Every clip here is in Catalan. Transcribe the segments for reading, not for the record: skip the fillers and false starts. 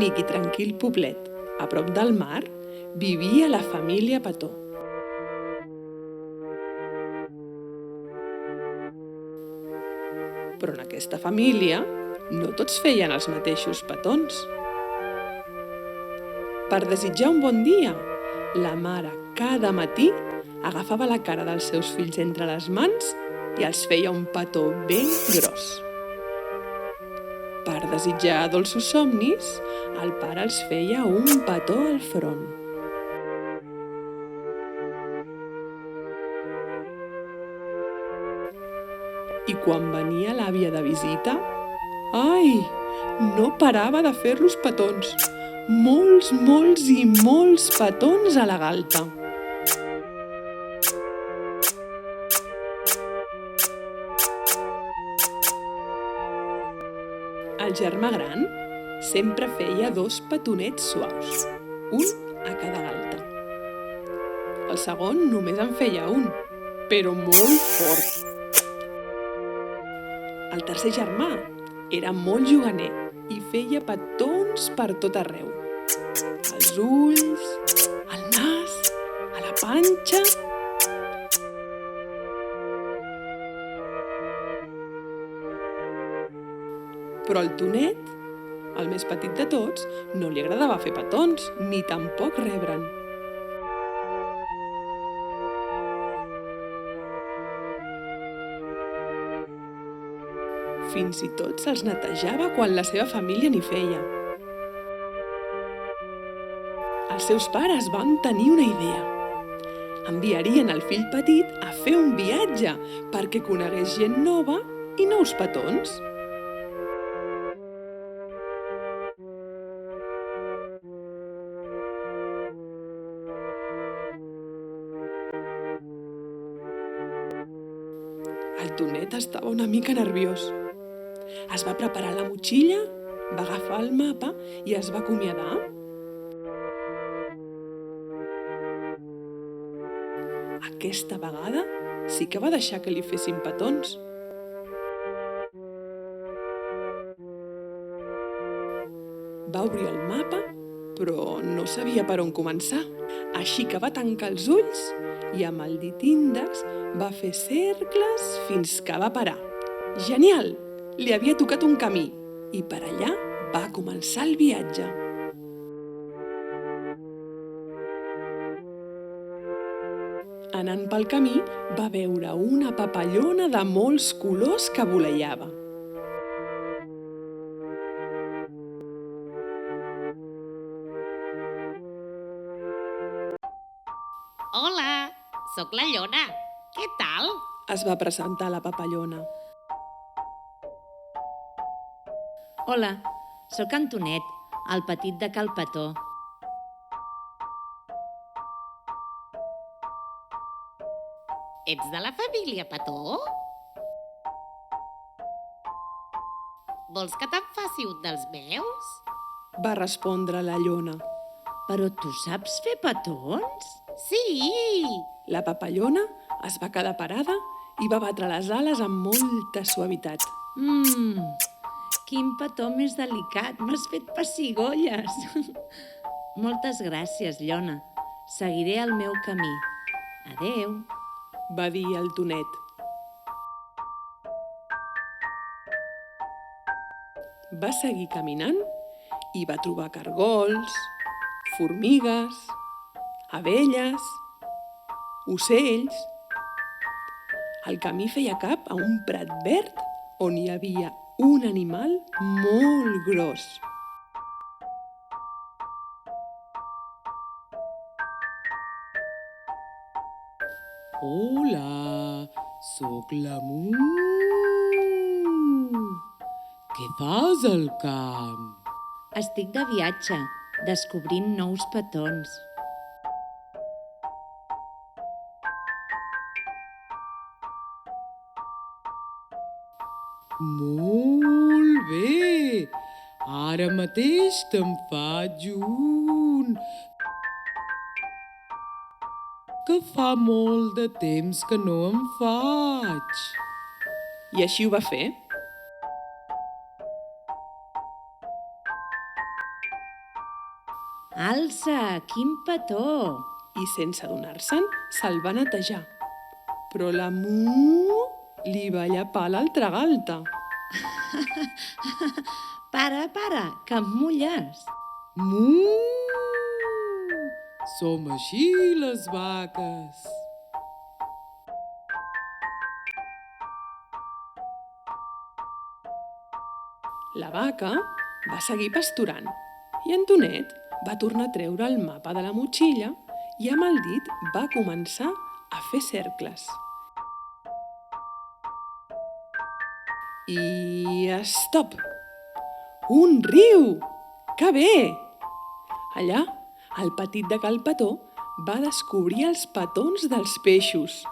bonic i tranquil poblet, a prop del mar, vivia la família Petó. Però en aquesta família no tots feien els mateixos petons. Per desitjar un bon dia, la mare cada matí agafava la cara dels seus fills entre les mans i els feia un petó ben gros. Per desitjar dolços somnis, el pare els feia un petó al front. I quan venia l'àvia de visita, ai, no parava de fer-los petons. Molts, molts i molts petons a la galta. El germà gran sempre feia 2 petonets suaus, un a cada galta. El segon només en feia un, però molt fort. El tercer germà era molt juganer i feia petons per tot arreu. Als ulls, al nas, a la panxa. Però al Tonet, el més petit de tots, no li agradava fer petons, ni tampoc rebre'n. Fins i tot se'ls netejava quan la seva família n'hi feia. Els seus pares van tenir una idea. Enviarien el fill petit a fer un viatge perquè conegués gent nova i nous petons. El Tonet estava una mica nerviós. Es va preparar la motxilla, va agafar el mapa i es va acomiadar. Aquesta vegada sí que va deixar que li fessin petons. Va obrir el mapa, però no sabia per on començar. Així que va tancar els ulls i amb el dit índex va fer cercles fins que va parar. Genial! Li havia tocat un camí i per allà va començar el viatge. Anant pel camí, va veure una papallona de molts colors que voleiava. Hola, sóc la Llona. Què tal? Es va presentar la papallona. Hola, sóc en Tonet, el petit de Cal Petó. Ets de la família Petó? Vols que te'n faci un dels meus? Va respondre la llona. Però tu saps fer petons? Sí! La papallona es va quedar parada i va batre les ales amb molta suavitat. Quin petó més delicat, m'has fet pessigolles. Moltes gràcies, Llona. Seguiré el meu camí. Adeu. Va dir el Tonet. Va seguir caminant i va trobar cargols, formigues, abelles, ocells. El camí feia cap a un prat verd on hi havia un animal molt gros. Hola, sóc la Mu. Què fas al camp? Estic de viatge, descobrint nous petons. Molt bé! Ara mateix te'n faig un. Que fa molt de temps que no em faig. I així ho va fer. Alça, quin petó! I sense adonar-se'n, se'l va netejar. Però la Mu li va llapar l'altra galta. Para, que em mulles! Mu! Som així les vaques. La vaca va seguir pasturant i en Tonet va tornar a treure el mapa de la motxilla i amb el dit va començar a fer cercles. I stop! Un riu! Que bé! Allà, el petit de Cal Petó va descobrir els petons dels peixos,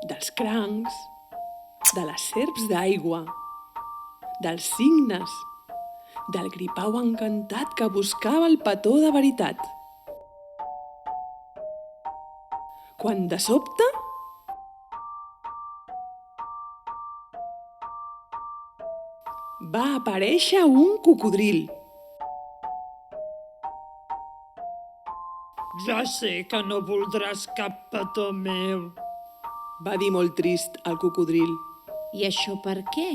dels crancs, de les serps d'aigua, dels cignes, del gripau encantat que buscava el petó de veritat. Quan de sobte va aparèixer un cocodril. Ja sé que no voldràs cap petó meu. Va dir molt trist el cocodril. I això per què?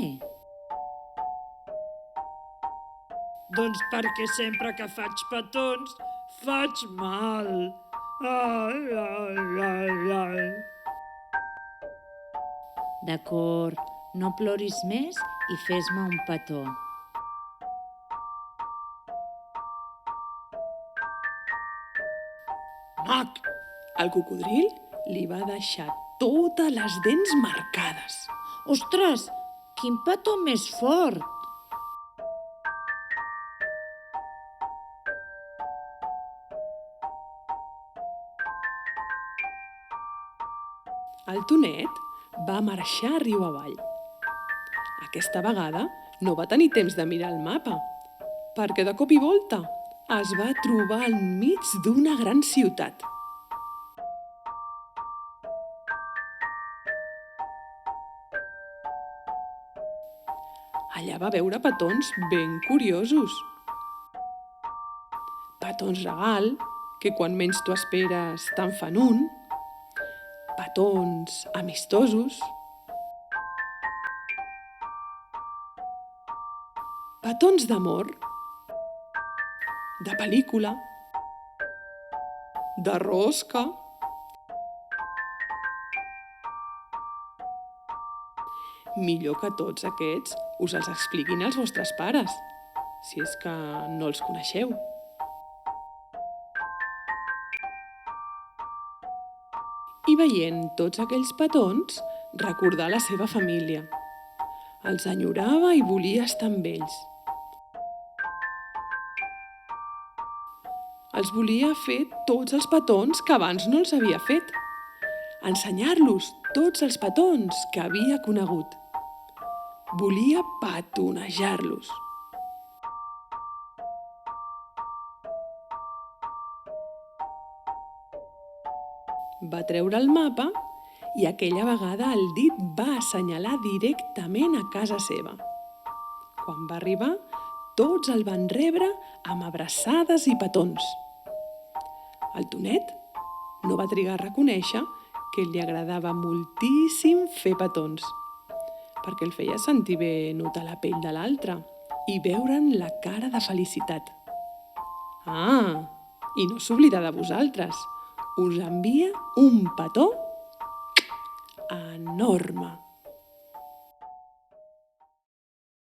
Doncs perquè sempre que faig petons, faig mal. Ai, ai, ai, ai. D'acord, no ploris més i fes-me un petó. Mac! El cocodril li va deixar totes les dents marcades. Ostres, quin petó més fort! El Tonet va marxar riu avall. Aquesta vegada no va tenir temps de mirar el mapa, perquè de cop i volta es va trobar al mig d'una gran ciutat. Allà va veure petons ben curiosos. Petons regal, que quan menys t'ho esperes te'n fan un. Petons amistosos. Petons d'amor. De pel·lícula. De rosca. Millor que tots aquests us els expliquin els vostres pares, si és que no els coneixeu. I veient tots aquells petons, recordar la seva família. Els enyorava i volia estar amb ells. Els volia fer tots els petons que abans no els havia fet. Ensenyar-los tots els petons que havia conegut. Volia petonejar-los. Va treure el mapa i aquella vegada el dit va assenyalar directament a casa seva. Quan va arribar, tots el van rebre amb abraçades i petons. El Tonet no va trigar a reconèixer que li agradava moltíssim fer petons, perquè el feia sentir bé notar la pell de l'altre i veure'n la cara de felicitat. Ah, i no s'oblida de vosaltres. Us envia un petó enorme.